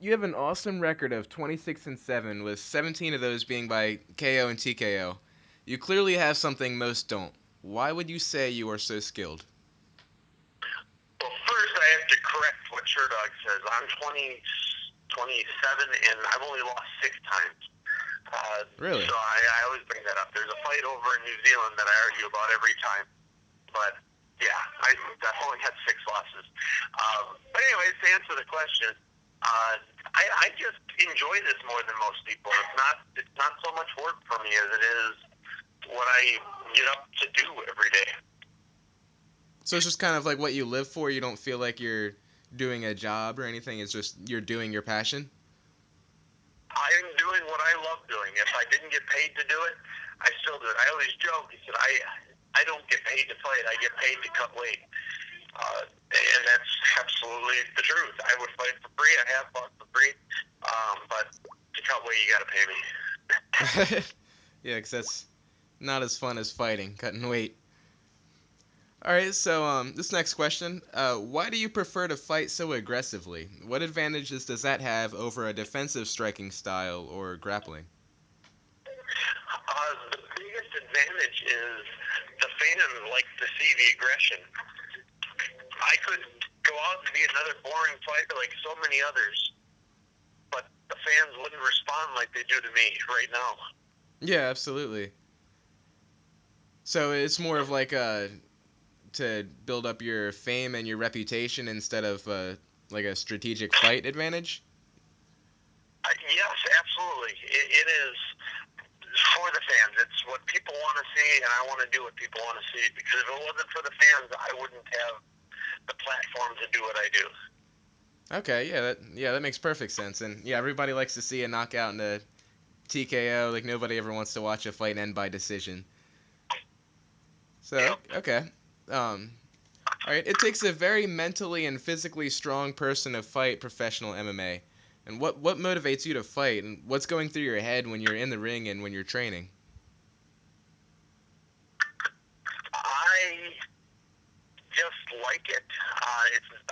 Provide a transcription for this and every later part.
You have an awesome record of 26-7, with 17 of those being by KO and TKO. You clearly have something most don't. Why would you say you are so skilled? Well, first I have to correct what Sherdog says. I'm 27, and I've only lost 6 times. Really? So I always bring that up. There's a fight over in New Zealand that I argue about every time. But yeah, I've only had 6 losses. But anyways, to answer the question, I just enjoy this more than most people. It's not so much work for me as it is what I get up to do every day. So it's just kind of like what you live for. You don't feel like you're doing a job or anything. It's just you're doing your passion. I'm doing what I love doing. If I didn't get paid to do it, I still do it. I always joke. He said, I don't get paid to fight. I get paid to cut weight. And that's absolutely the truth. I would fight for free. I have fought for free. But to cut weight, you got to pay me. Yeah, because that's not as fun as fighting, cutting weight. All right, so this next question, why do you prefer to fight so aggressively? What advantages does that have over a defensive striking style or grappling? The biggest advantage is the fan likes to see the aggression. I could go out and be another boring fighter like so many others, but the fans wouldn't respond like they do to me right now. Yeah, absolutely. So it's more of like to build up your fame and your reputation instead of like a strategic fight advantage. Yes, absolutely. It is for the fans. It's what people want to see, and I want to do what people want to see. Because if it wasn't for the fans, I wouldn't have the platform to do what I do. Okay, yeah, that makes perfect sense. And yeah, everybody likes to see a knockout and a TKO. Like nobody ever wants to watch a fight end by decision. So Yep. okay, all right. It takes a very mentally and physically strong person to fight professional MMA. And what motivates you to fight, and what's going through your head when you're in the ring and when you're training? I just like it.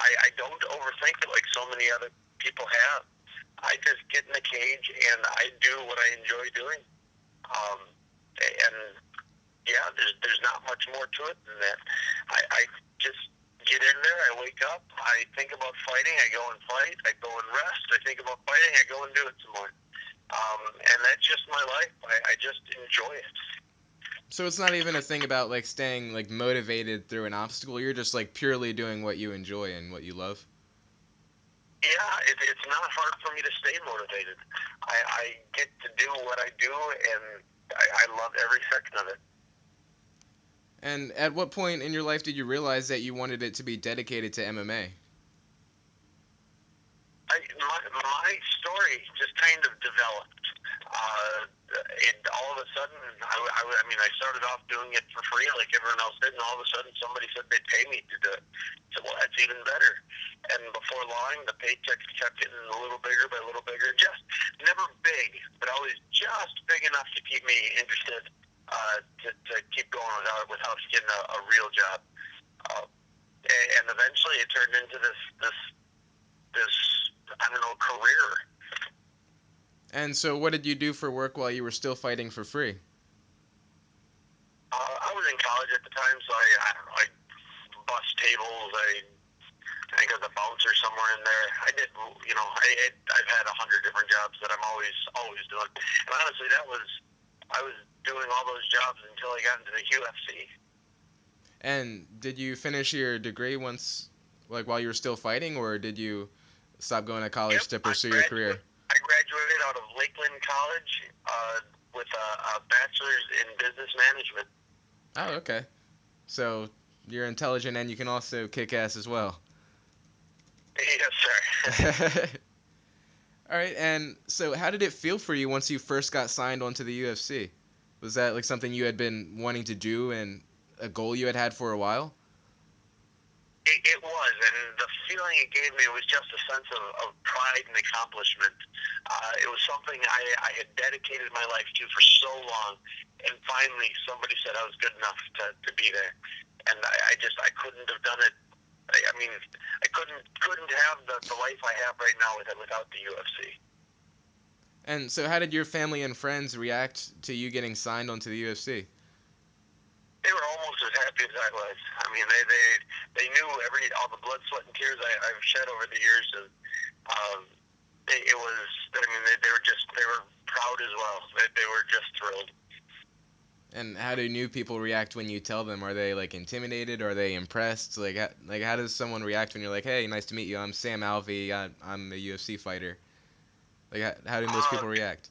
I don't overthink it like so many other people have. I just get in the cage and I do what I enjoy doing. Um, and yeah, there's not much more to it than that. I just get in there. I wake up. I think about fighting. I go and fight. I go and rest. I think about fighting. I go and do it some more. And that's just my life. I just enjoy it. So it's not even a thing about like staying like motivated through an obstacle. You're just like purely doing what you enjoy and what you love. Yeah, it's not hard for me to stay motivated. I get to do what I do, and I love every second of it. And at what point in your life did you realize that you wanted it to be dedicated to MMA? My story just kind of developed. All of a sudden, I mean, I started off doing it for free like everyone else did, and all of a sudden somebody said they'd pay me to do it. I said, well, that's even better. And before long, the paychecks kept getting a little bigger by a little bigger. Just never big, but always just big enough to keep me interested, to keep going without getting a real job. Uh, and eventually it turned into this I don't know, career. And so what did you do for work while you were still fighting for free? I was in college at the time, so I bus tables. I think I was a bouncer somewhere in there. I did, I've had 100 different jobs that I'm always doing. And honestly, I was doing all those jobs until I got into the UFC. And did you finish your degree once, like while you were still fighting, or did you stop going to college Yep, to pursue your career? I graduated out of Lakeland College with a bachelor's in business management. Oh, okay. So you're intelligent and you can also kick ass as well. Yes, sir. All right, and so how did it feel for you once you first got signed onto the UFC? Was that like something you had been wanting to do and a goal you had had for a while? It was, and the feeling it gave me was just a sense of pride and accomplishment. It was something I had dedicated my life to for so long, and finally somebody said I was good enough to be there. And I couldn't have done it I mean, I couldn't have the life I have right now without the UFC. And so, how did your family and friends react to you getting signed onto the UFC? They were almost as happy as I was. I mean, they knew all the blood, sweat, and tears I've shed over the years, and um, it was. I mean, they were proud as well. They were just thrilled. And how do new people react when you tell them? Are they like intimidated? Are they impressed? Like how does someone react when you're like, "Hey, nice to meet you. I'm Sam Alvey. I'm a UFC fighter." Like how do most Uh, people react?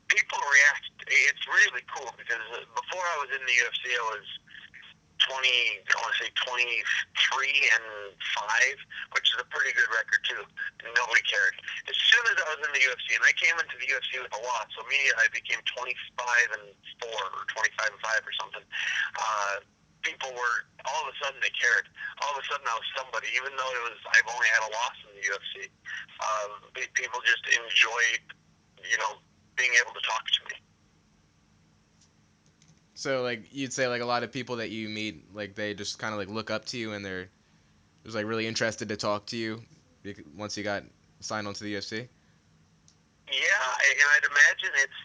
People react. It's really cool because before I was in the UFC, I was 20, I want to say 23 and 5, which is a pretty good record too. And nobody cared. As soon as I was in the UFC, and I came into the UFC with a lot, so immediately I became 25 and 4 or 25 and 5 or something. People were, all of a sudden they cared. All of a sudden I was somebody, even though I've only had a loss in the UFC. People just enjoyed, being able to talk to me. So like you'd say like a lot of people that you meet like they just kind of like look up to you and they're just like really interested to talk to you once you got signed onto the UFC. Yeah, and I'd imagine it's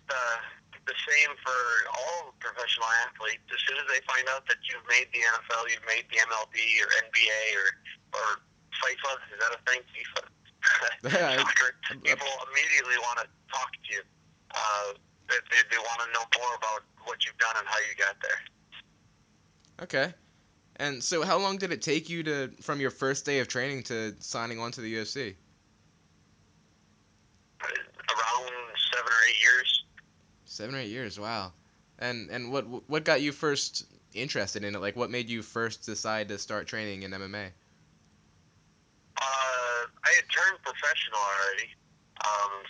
the same for all professional athletes. As soon as they find out that you've made the NFL, you've made the MLB or NBA or FIFA, is that a thing? FIFA, I, soccer. I, People immediately want to talk to you. They want to know more about what you've done and how you got there. okay. And so how long did it take you to from your first day of training to signing on to the UFC? Around 7 or 8 years. 7 or 8 years, wow. And what got you first interested in it? Like what made you first decide to start training in MMA? I had turned professional already,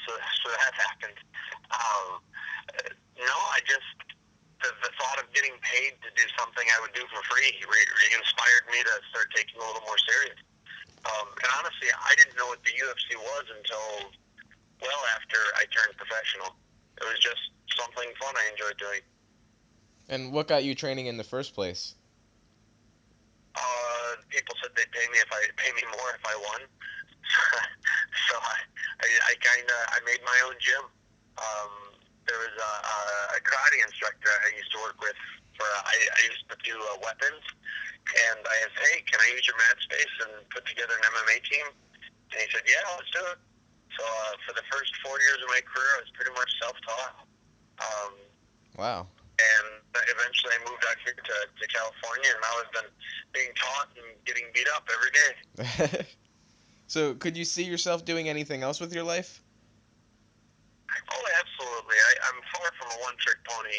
so that happened. Um, no, I just the thought of getting paid to do something I would do for free inspired me to start taking a little more serious. And honestly, I didn't know what the UFC was until well after I turned professional. It was just something fun I enjoyed doing. And what got you training in the first place? People said they'd pay me more if I won. So I kind of I made my own gym. Um, there was a karate instructor I used to work with I used to do weapons, and I asked, hey, can I use your mat space and put together an MMA team? And he said, yeah, let's do it. So for the first 4 years of my career, I was pretty much self-taught. Um, Wow. and eventually I moved out here to California, and now I've been being taught and getting beat up every day. So could you see yourself doing anything else with your life? Oh, absolutely. I'm far from a one-trick pony.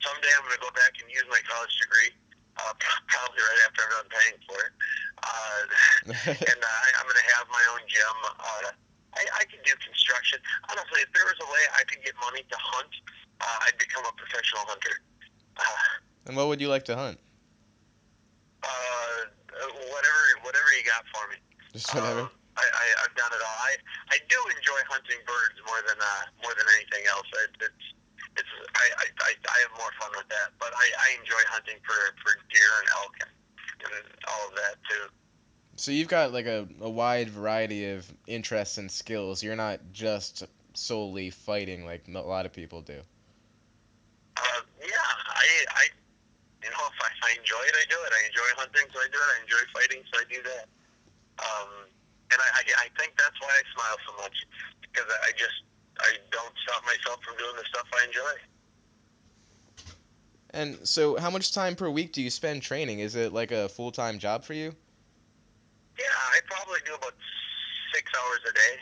Someday I'm going to go back and use my college degree, probably right after I'm done paying for it. Uh, and I'm going to have my own gym. I can do construction. Honestly, if there was a way I could get money to hunt, I'd become a professional hunter. Uh, And what would you like to hunt? whatever you got for me. Just whatever. I've done it all. I do enjoy hunting birds more than anything else. I have more fun with that, but I enjoy hunting for deer and elk and all of that too. So you've got like a wide variety of interests and skills. You're not just solely fighting like a lot of people do. Yeah, I if I enjoy it, I do it. I enjoy hunting, so I do it. I enjoy fighting, so I do that. Um, and I think that's why I smile so much because I don't stop myself from doing the stuff I enjoy. And so how much time per week do you spend training? Is it like a full-time job for you? Yeah, I probably do about 6 hours a day.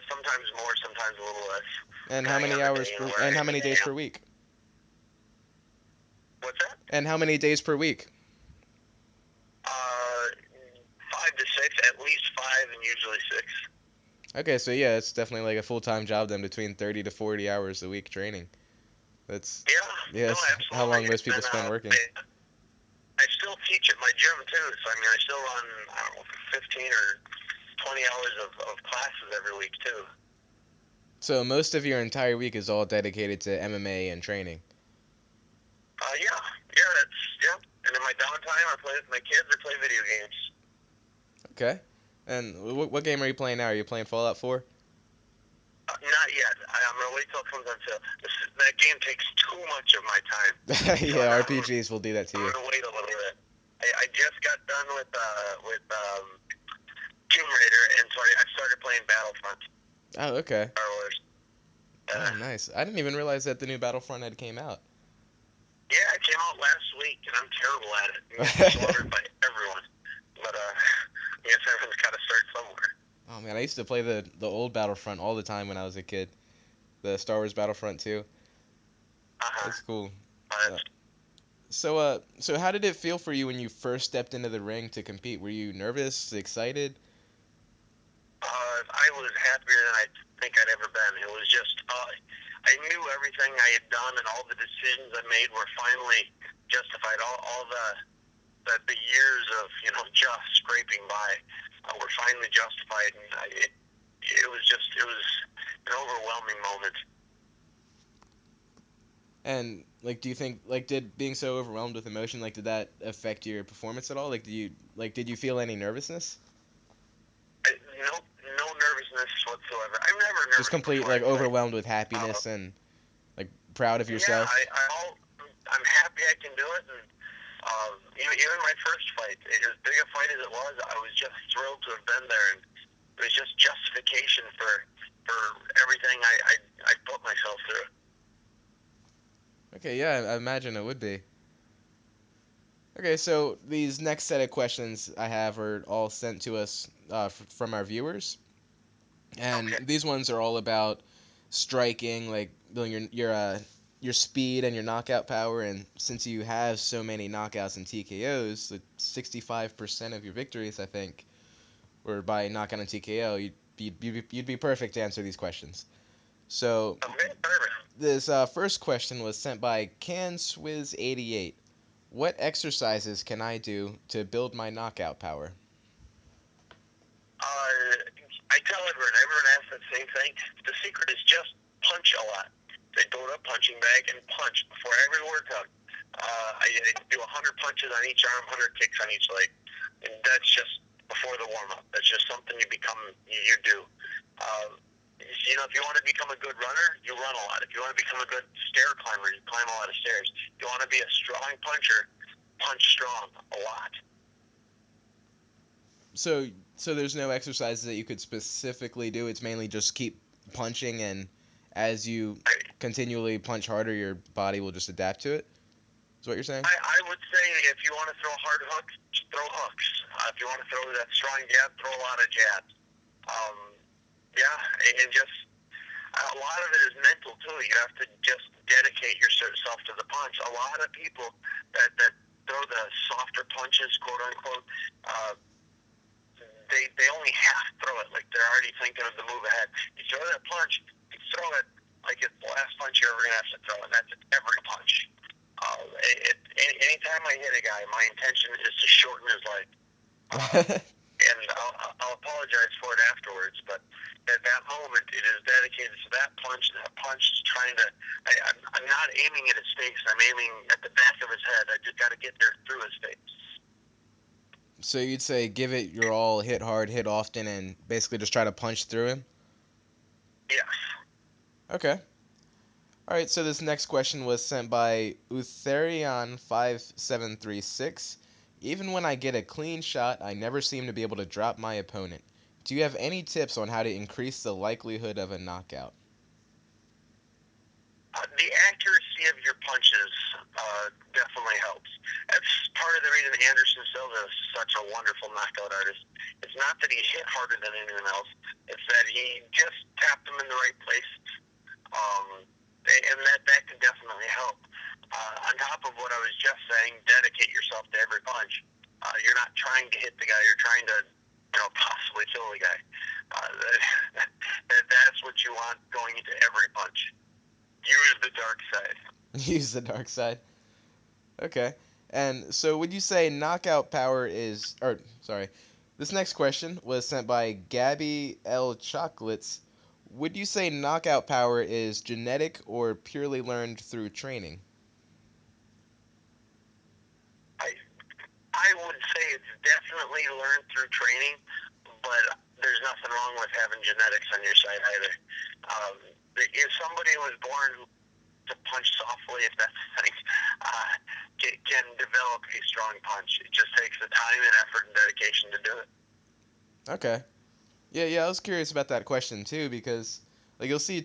Sometimes more, sometimes a little less, And how depending many on the hours day and per where and how many I days am. per week? What's that? And how many days per week? Uh, 5 to 6, at least 5, and usually 6. Okay, so yeah, it's definitely like a full-time job then between 30 to 40 hours a week training. That's Yeah, yeah, no, that's how absolutely. long most And people then spend working. I still teach at my gym too, so I mean I still run I don't know 15 or 20 hours of classes every week too. So most of your entire week is all dedicated to MMA and training. Yeah, yeah, that's yeah. And in my downtime, I play with my kids or play video games. Okay. And what game are you playing now? Are you playing Fallout 4? Not yet. I'm gonna wait till it comes on sale. That game takes too much of my time, so Yeah, RPGs will do that to I'm you. gonna wait a little bit. I just got done with Tomb Raider, and so I started playing Battlefront, Oh, okay. Star Wars. Oh, nice. I didn't even realize that the new Battlefront had came out. Yeah, it came out last week, and I'm terrible at it. I'm getting slaughtered by everyone. But I guess everyone's got to start somewhere. Oh man, I used to play the old Battlefront all the time when I was a kid. The Star Wars Battlefront 2. Uh huh. That's cool. Uh, But so how did it feel for you when you first stepped into the ring to compete? Were you nervous, excited? I was happier than I think I'd ever been. It was just I knew everything I had done and all the decisions I made were finally justified. All the years of just scraping by were finally justified, and it was an overwhelming moment. And like, do you think like did being so overwhelmed with emotion like did that affect your performance at all? Like did you feel any nervousness? No, no nervousness whatsoever. I'm never Just nervous complete before I like fight. overwhelmed with Uh, happiness and like proud of yeah, yourself. I'm happy I can do it, and even my first fight, as big a fight as it was, I was just thrilled to have been there, and it was just justification for everything I put myself through. Okay, yeah, I imagine it would be. Okay, so these next set of questions I have are all sent to us from our viewers, and Okay. these ones are all about striking, like building your speed and your knockout power. And since you have so many knockouts and TKOs, like 65% of your victories, I think, were by knockout and TKO, you'd be perfect to answer these questions. So Okay. Perfect. this first question was sent by CanSwiz88. What exercises can I do to build my knockout power? I tell everyone asks the same thing. The secret is just punch a lot. They build a punching bag and punch before every workout. I do 100 punches on each arm, 100 kicks on each leg. And that's just before the warm up. That's just something you do. If you want to become a good runner, you run a lot. If you want to become a good stair climber, you climb a lot of stairs. If you want to be a strong puncher, punch strong a lot. So so there's no exercises that you could specifically do. It's mainly just keep punching, and as you continually punch harder, your body will just adapt to it. Is what you're saying? I would say if you want to throw hard hooks, throw hooks. If you want to throw that strong jab, throw a lot of jabs. Um, yeah, and just a lot of it is mental too. You have to just dedicate yourself to the punch. A lot of people that throw the softer punches, quote unquote, uh, they only half throw it. Like they're already thinking of the move ahead. You throw that punch, you throw it like it's the last punch you're ever gonna have to throw, and that's every punch. Anytime I hit a guy, my intention is to shorten his life. And I'll apologize for it afterwards, but at that moment, it is dedicated to that punch. That punch is trying to. I'm not aiming at his face. I'm aiming at the back of his head. I just got to get there through his face. So you'd say give it your all, hit hard, hit often, and basically just try to punch through him? Yes. Okay. Alright, so this next question was sent by Utherion5736. Even when I get a clean shot, I never seem to be able to drop my opponent. Do you have any tips on how to increase the likelihood of a knockout? The accuracy of your punches definitely helps. That's part of the reason Anderson Silva is such a wonderful knockout artist. It's not that he hit harder than anyone else. It's that he just tapped them in the right place, and that can definitely help. On top of what I was just saying, dedicate yourself to every punch. You're not trying to hit the guy. You're trying to possibly kill the guy. Uh, that's what you want going into every punch. Use the dark side. Use the dark side. Okay. And so would you say knockout power is or sorry. This next question was sent by Gabby L Chocolates. Would you say knockout power is genetic or purely learned through training? I would say it's definitely learned through training, but there's nothing wrong with having genetics on your side either. Um, if somebody was born to punch softly, if that's the thing, can develop a strong punch. It just takes the time and effort and dedication to do it. Okay. Yeah, yeah, I was curious about that question too because like you'll see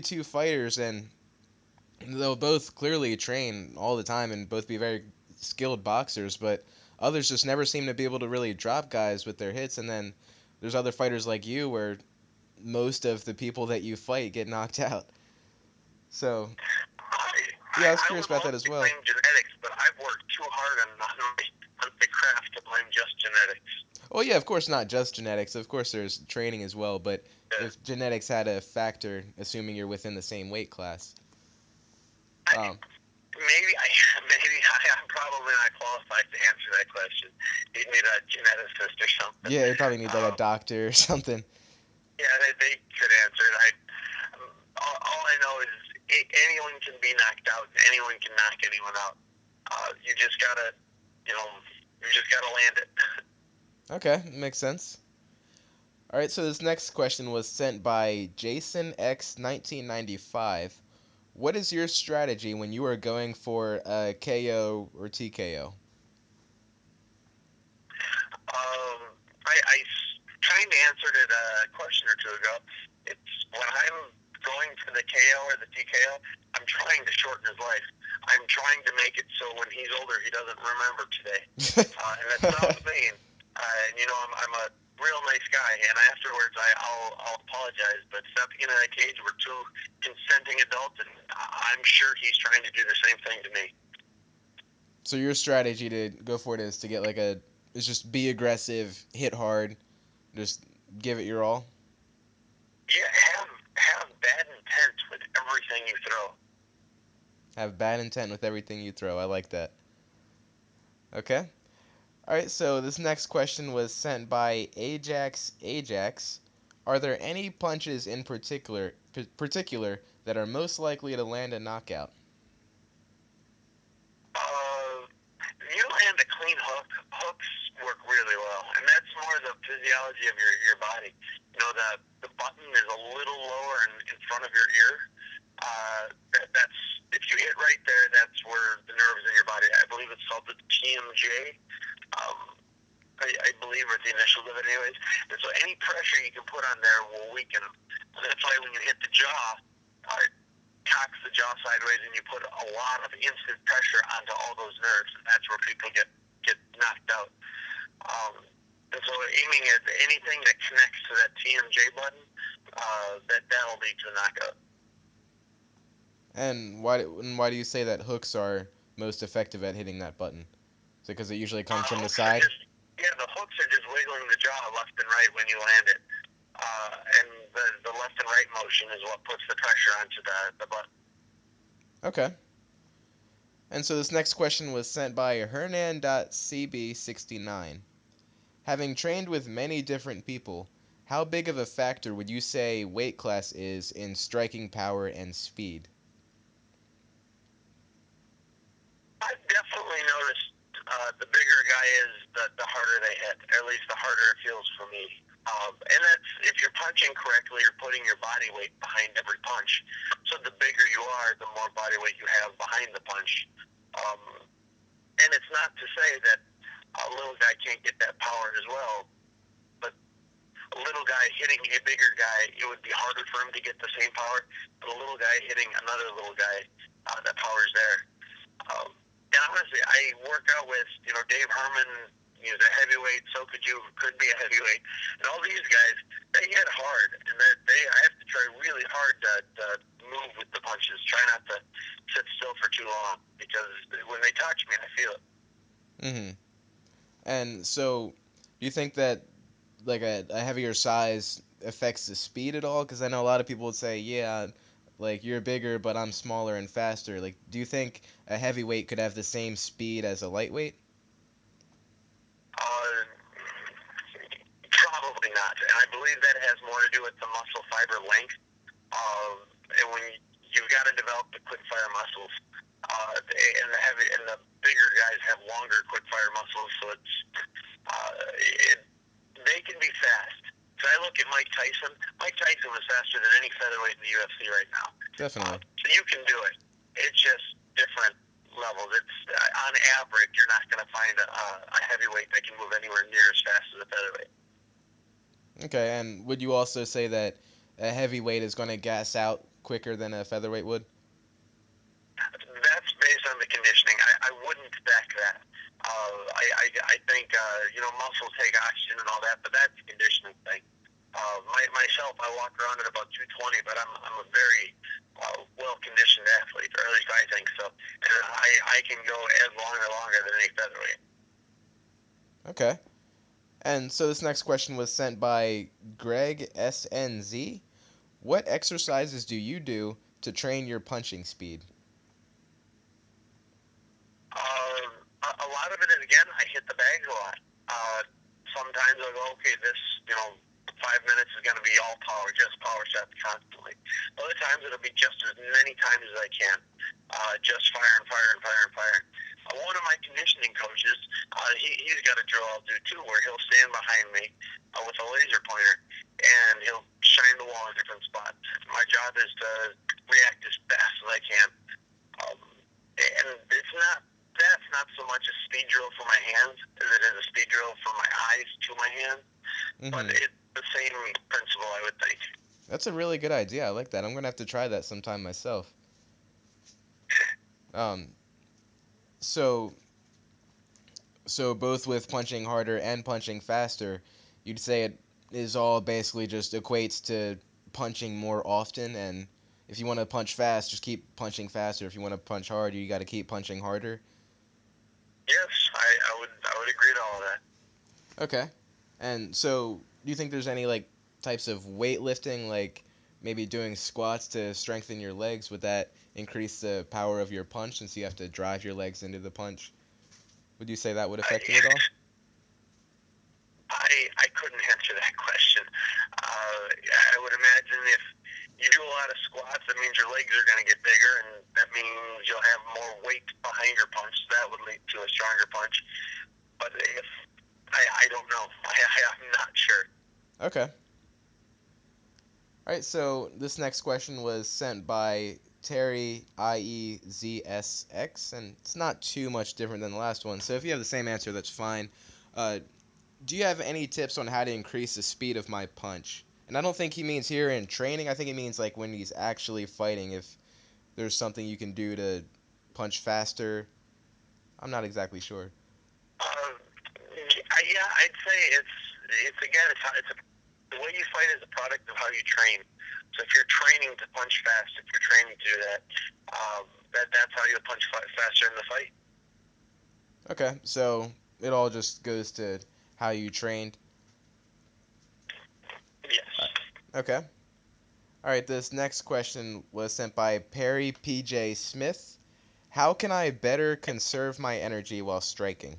two fighters and they'll both clearly train all the time and both be very skilled boxers, but others just never seem to be able to really drop guys with their hits. And then there's other fighters like you where most of the people that you fight get knocked out. So yeah, I was I curious would about love that as to well. blame genetics, but I've worked too hard on my craft to blame just genetics. Well, yeah, of course not just genetics. Of course there's training as well, but Yeah. if genetics had a factor, assuming you're within the same weight class. I, Um, I'm probably not qualified to answer that question. You need a geneticist or something. yeah, you probably need like a Um, doctor or something. yeah, they could answer it. All I know is anyone can be knocked out. Anyone can knock anyone out. You just gotta, you know, you just gotta land it. Okay, makes sense. All right, so this next question was sent by Jason X 1995. What is your strategy when you are going for a KO or TKO? Um, I kind of answered it a question or two ago. It's when I'm going for the KO or the TKO, I'm trying to shorten his life. I'm trying to make it so when he's older, he doesn't remember today. And that sounds mean. And you know, I'm a real nice guy, and afterwards I'll apologize. But stepping into that cage, we're two consenting adults, and I'm sure he's trying to do the same thing to me. So your strategy to go for it is to get like a is just be aggressive, hit hard, just give it your all. Yeah, have bad intent with everything you throw. Have bad intent with everything you throw. I like that. Okay. All right, so this next question was sent by Ajax Ajax. Are there any punches in particular that are most likely to land a knockout? Uh, you land a clean hook. Hooks work really well, and that's more the physiology of your body. You know, the button is a little lower in front of your ear. That's if you hit right there, that's where the nerves in your body. I believe it's called the TMJ. Um, I believe are the initials of it, anyways. And so any pressure you can put on there will weaken them. And that's why when you hit the jaw, it cocks the jaw sideways, and you put a lot of instant pressure onto all those nerves, and that's where people get knocked out. And so aiming at anything that connects to that TMJ button, that'll lead to a knockout. And why do you say that hooks are most effective at hitting that button? Is it because it usually comes from the Hooks are side? just the hooks are just wiggling the jaw left and right when you land it. And the left and right motion is what puts the pressure onto the button. Okay. And so this next question was sent by Hernan.cb69. Having trained with many different people, how big of a factor would you say weight class is in striking power and speed? I've definitely noticed the bigger a guy is, the harder they hit. Or at least the harder it feels for me. And that's if you're punching correctly, you're putting your body weight behind every punch. So the bigger you are, the more body weight you have behind the punch. Um, and it's not to say that a little guy can't get that power as well, but a little guy hitting a bigger guy, it would be harder for him to get the same power. But a little guy hitting another little guy, that power's there. And honestly, I work out with Dave Herman. He's a heavyweight. So could be a heavyweight. And all these guys, they hit hard, and I have to try really hard to move with the punches. Try not to sit still for too long because when they touch me, I feel it. Mm-hmm. And so, do you think that like a heavier size affects the speed at all? Because I know a lot of people would say, yeah, like you're bigger, but I'm smaller and faster. Like, do you think a heavyweight could have the same speed as a lightweight? Uh, Probably not, and I believe that has more to do with the muscle fiber length. And when you've got to develop the quick fire muscles, and the bigger guys have longer quick fire muscles, so uh, it, they can be fast. So I look at Mike Tyson. Mike Tyson was faster than any featherweight in the UFC right now. Definitely. So you can do it. It's just different levels. It's on average, you're not going to find a heavyweight that can move anywhere near as fast as a featherweight. Okay, and would you also say that a heavyweight is going to gas out quicker than a featherweight would? That's based on the conditioning. I wouldn't back that. I think muscles take oxygen and all that, but that's a conditioning thing. Myself, I walk around at about 220, but I'm a very well conditioned athlete, or at least I think so. And I can go as long or longer than any featherweight. Okay. And so this next question was sent by Greg SNZ. What exercises do you do to train your punching speed? A lot of it is, again, I hit the bags a lot. Sometimes I go, okay, this 5 minutes is going to be all power, just power shots constantly. Other times it'll be just as many times as I can, just fire and fire and fire and fire. One of my conditioning coaches, he's got a drill I'll do too, where he'll stand behind me with a laser pointer, and he'll shine the wall in different spots. My job is to react as fast as I can. And it's not that's not so much a speed drill for my hands as it is a speed drill for my eyes to my hands, but Mm-hmm. it's the same principle, I would think. That's a really good idea. I like that. I'm gonna have to try that sometime myself. Um, so so both with punching harder and punching faster, you'd say it is all basically just equates to punching more often, and if you want to punch fast, just keep punching faster. If you want to punch hard, you got to keep punching harder. Yes, I would agree to all of that. Okay. And so, do you think there's any like types of weightlifting, like maybe doing squats to strengthen your legs? Would that increase the power of your punch since you have to drive your legs into the punch? Would you say that would I affect it at all? I couldn't answer that question. I would imagine if you do a lot of squats, that means your legs are going to get bigger, and that means you'll have more weight behind your punch. So that would lead to a stronger punch. But if I don't know, I'm not sure. Okay. All right. So this next question was sent by Terry IEZSX, and it's not too much different than the last one. So if you have the same answer, that's fine. Uh, do you have any tips on how to increase the speed of my punch? And I don't think he means here in training. I think he means like when he's actually fighting. If there's something you can do to punch faster, I'm not exactly sure. Yeah, I'd say it's again it's a, the way you fight is a product of how you train. So if you're training to punch fast, if you're training to do that, that's how you'll punch faster in the fight. Okay, so it all just goes to how you trained. Yes. Okay. All right, this next question was sent by Perry PJ Smith. How can I better conserve my energy while striking?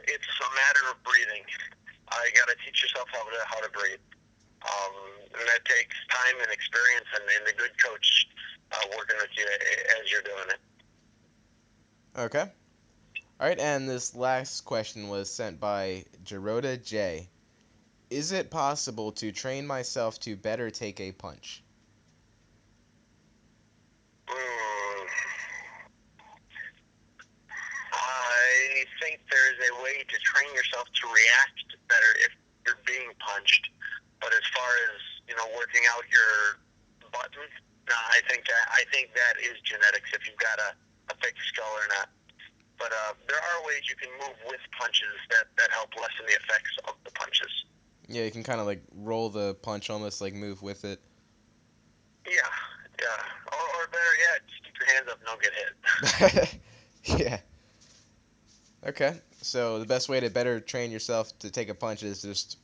It's a matter of breathing. You got to teach yourself how to breathe, and that takes time and experience and a good coach working with you as you're doing it. Okay. All right, and this last question was sent by Gerota J. Is it possible to train myself to better take a punch? Mm, I think there's a way to train yourself to react better if you're being punched. But as far as working out your buttons, no, I think that is genetics. If you've got a thick skull or not. But there are ways you can move with punches that help lessen the effects of the punches. Yeah, you can kind of like roll the punch, almost like move with it. Yeah, yeah. Or better yet, just keep your hands up and don't get hit. Yeah. Okay. So the best way to better train yourself to take a punch is just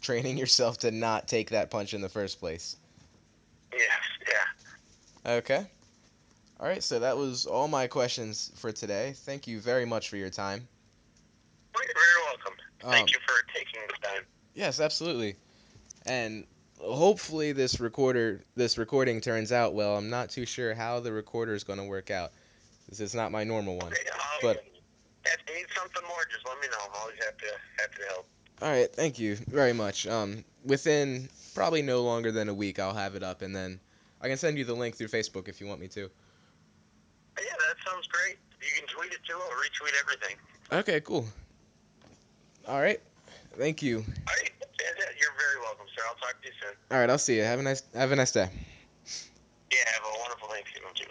training yourself to not take that punch in the first place. Yes, yeah. Okay. All right. So that was all my questions for today. Thank you very much for your time. Well, you're very welcome. Thank Um, you for taking the time. yes, absolutely. And hopefully this recording turns out well. I'm not too sure how the recorder is going to work out. This is not my normal one. Okay. But If you need something more, just let me know. I'm always happy to help. all right, thank you very much. Within probably no longer than a week, I'll have it up, and then I can send you the link through Facebook if you want me to. Yeah, that sounds great. You can tweet it too. I'll retweet everything. Okay, cool. All right, thank you. All right. You're very welcome, sir. I'll talk to you soon. All right, I'll see you. Have a nice day. Yeah, have a wonderful Thanksgiving too.